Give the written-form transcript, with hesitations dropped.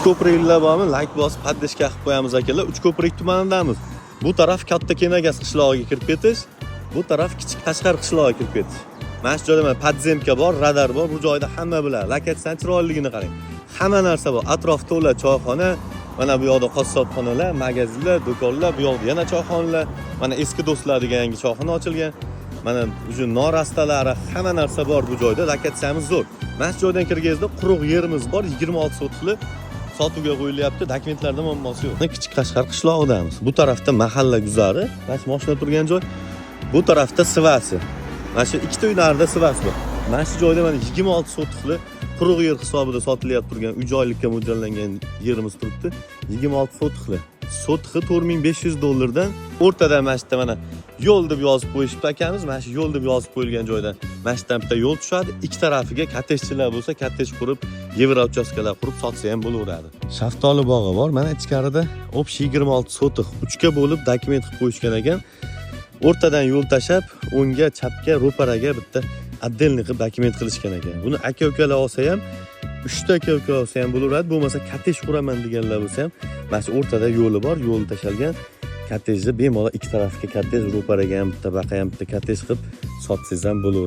Uchko'priklar bormi? Like bosib, haddishga qilib qo'yamiz akalar. Uchko'prik tumanidamiz. Bu taraf Katta Kenagas qishlog'iga kirib ketish, bu taraf Kichik Qashqar qishlog'iga kirib ketish. Mana shu joyda podzemka bor, radar bor. Bu joyda hamma biladi. Lokatsiyaning chiroyliligini qarang. Hamma narsa bor. Atrof to'la choyxona, mana bu yoqda qassobxonalar, magazinlar, do'konlar, bu yoqda yana choyxonalar. Mana eski do'stlar degan yangi choyxona ochilgan. Mana shu norastalari, hamma narsa bor bu joyda. Lokatsiyamiz zo'r. Mana shu joydan kirganingizda quruq yerimiz bor, 26 sotixli sotuvga qo'yilyapti. Dokumentlarda muammosi yo'q. Kichik Qashqar qishlog'idamiz. Bu tarafda mahalla guzari, mana shu mashina turgan joy. Bu tarafda Sivasi. Mana shu ikkita uylarda Sivas bor. Mana shu joyda mana 26 sotixli quruq yer hisobida sotilyapti turgan uy joylikka mo'ljallangan yerimiz turibdi. 26 sotixli. Sotixi $4500 dan o'rtada mana shu mana yo'l deb yozib qo'yishibdi akamiz. Mana shu yo'l deb yozib qo'yilgan joydan mana shu bitta yo'l tushadi. Ikki tarafiga kottejchilar bo'lsa, kottej qurib, yevro uchastkalar qurib sotsa ham bo'laveradi. Shaftoli bog'i bor. Mana ichkarida общий 26 sotix. 3ga bo'lib dokument qilib qo'yishgan ekan. O'rtadan yo'l tashab, o'ngga, chapga, ro'paraga bitta отдельный qilib dokument qilishgan ekan. Buni aka-ukalar olsa ham, 3 ta aka-uka olsa ham bo'laveradi. Bo'lmasa kottej quraman deganlar bo'lsa ham, mana shu o'rtada yo'li bor, yo'l tashalgan. Kottejni bemalol ikki tarafga kottej, ro'paraga ham bitta, baqa ham bitta kottej qilib sotsangiz ham bo'laveradi.